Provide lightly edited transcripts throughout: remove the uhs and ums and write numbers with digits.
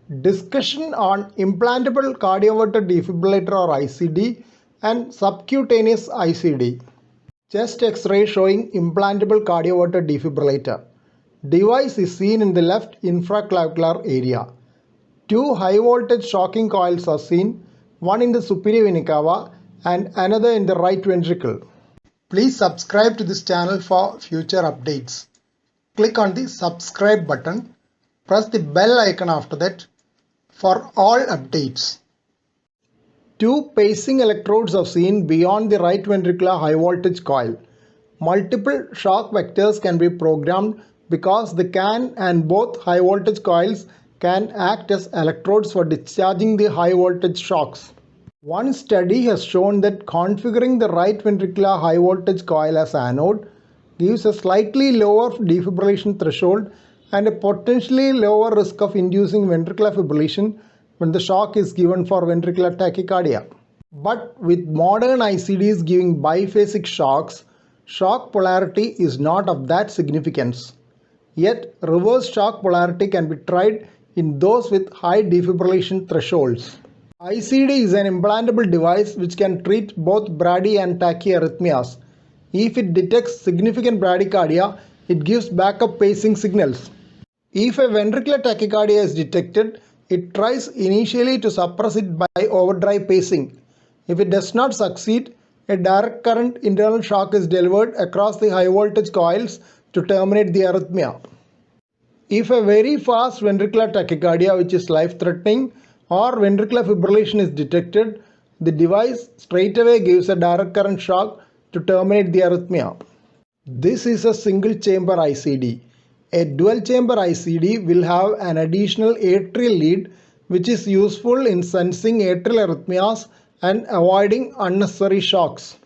Discussion on implantable cardioverter defibrillator or ICD and subcutaneous ICD. Chest X-ray showing implantable cardioverter defibrillator. Device is seen in the left infraclavicular area. Two high voltage shocking coils are seen, one in the superior vena cava and another in the right ventricle. Please subscribe to this channel for future updates. Click on the subscribe button. Press the bell icon after that for all updates. Two pacing electrodes are seen beyond the right ventricular high voltage coil. Multiple shock vectors can be programmed because they can, and both high voltage coils can act as electrodes for discharging the high voltage shocks. One study has shown that configuring the right ventricular high voltage coil as anode gives a slightly lower defibrillation threshold and a potentially lower risk of inducing ventricular fibrillation when the shock is given for ventricular tachycardia. But with modern ICDs giving biphasic shocks, shock polarity is not of that significance. Yet, reverse shock polarity can be tried in those with high defibrillation thresholds. ICD is an implantable device which can treat both brady and tachyarrhythmias. If it detects significant bradycardia, it gives backup pacing signals. If a ventricular tachycardia is detected, it tries initially to suppress it by overdrive pacing. If it does not succeed, a direct current internal shock is delivered across the high voltage coils to terminate the arrhythmia. If a very fast ventricular tachycardia which is life-threatening or ventricular fibrillation is detected, the device straightaway gives a direct current shock to terminate the arrhythmia. This is a single chamber ICD. A dual chamber ICD will have an additional atrial lead which is useful in sensing atrial arrhythmias and avoiding unnecessary shocks.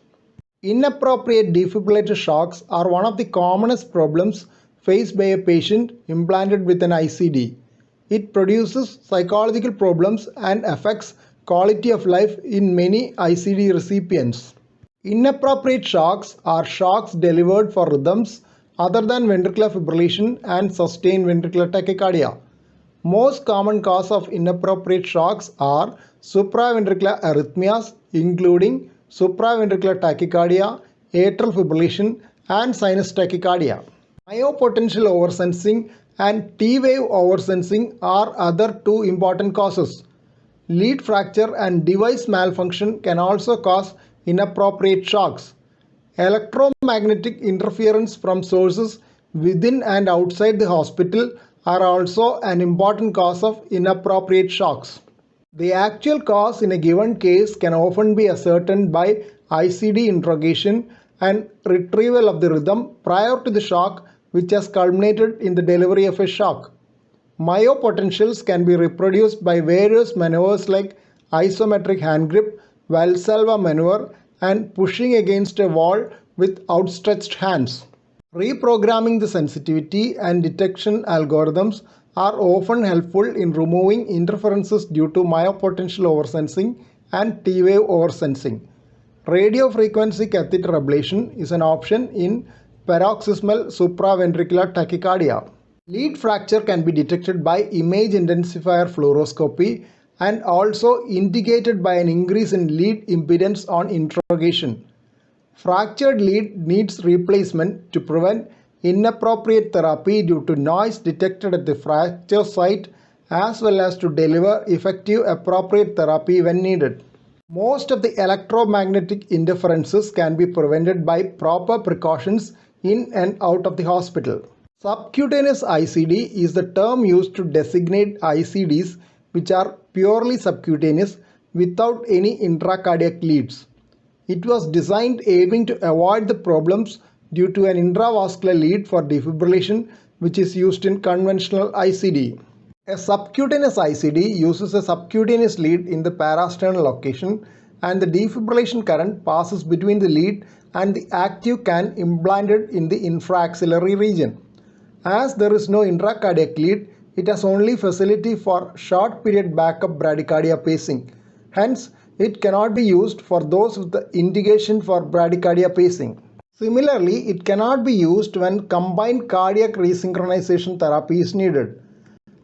Inappropriate defibrillator shocks are one of the commonest problems faced by a patient implanted with an ICD. It produces psychological problems and affects quality of life in many ICD recipients. Inappropriate shocks are shocks delivered for rhythms other than ventricular fibrillation and sustained ventricular tachycardia. Most common cause of inappropriate shocks are supraventricular arrhythmias including supraventricular tachycardia, atrial fibrillation and sinus tachycardia. Myopotential oversensing and T-wave oversensing are other two important causes. Lead fracture and device malfunction can also cause inappropriate shocks. Electromagnetic interference from sources within and outside the hospital are also an important cause of inappropriate shocks. The actual cause in a given case can often be ascertained by ICD interrogation and retrieval of the rhythm prior to the shock which has culminated in the delivery of a shock. Myopotentials can be reproduced by various maneuvers like isometric hand grip, Valsalva maneuver, and pushing against a wall with outstretched hands. Reprogramming the sensitivity and detection algorithms are often helpful in removing interferences due to myopotential oversensing and T-wave oversensing. Radiofrequency catheter ablation is an option in paroxysmal supraventricular tachycardia. Lead fracture can be detected by image intensifier fluoroscopy and also indicated by an increase in lead impedance on interrogation. Fractured lead needs replacement to prevent inappropriate therapy due to noise detected at the fracture site as well as to deliver effective appropriate therapy when needed. Most of the electromagnetic interferences can be prevented by proper precautions in and out of the hospital. Subcutaneous ICD is the term used to designate ICDs which are purely subcutaneous without any intracardiac leads. It was designed aiming to avoid the problems due to an intravascular lead for defibrillation which is used in conventional ICD. A subcutaneous ICD uses a subcutaneous lead in the parasternal location and the defibrillation current passes between the lead and the active can implanted in the infraaxillary region. As there is no intracardiac lead, it has only facility for short period backup bradycardia pacing. Hence, it cannot be used for those with the indication for bradycardia pacing. Similarly, it cannot be used when combined cardiac resynchronization therapy is needed.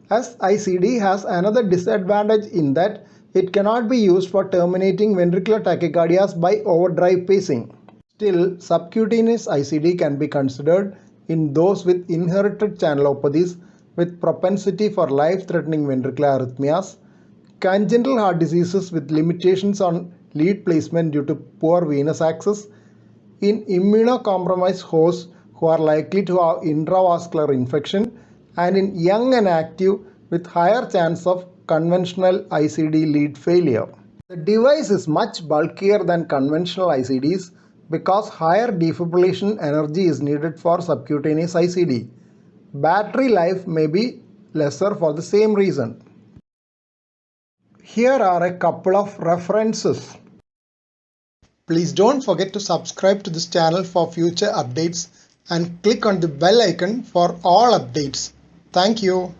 SICD has another disadvantage in that it cannot be used for terminating ventricular tachycardias by overdrive pacing. Still, subcutaneous ICD can be considered in those with inherited channelopathies with propensity for life-threatening ventricular arrhythmias, congenital heart diseases with limitations on lead placement due to poor venous access, in immunocompromised hosts who are likely to have intravascular infection, and in young and active with higher chance of conventional ICD lead failure. The device is much bulkier than conventional ICDs because higher defibrillation energy is needed for subcutaneous ICD. Battery life may be lesser for the same reason. Here are a couple of references. Please don't forget to subscribe to this channel for future updates and click on the bell icon for all updates. Thank you.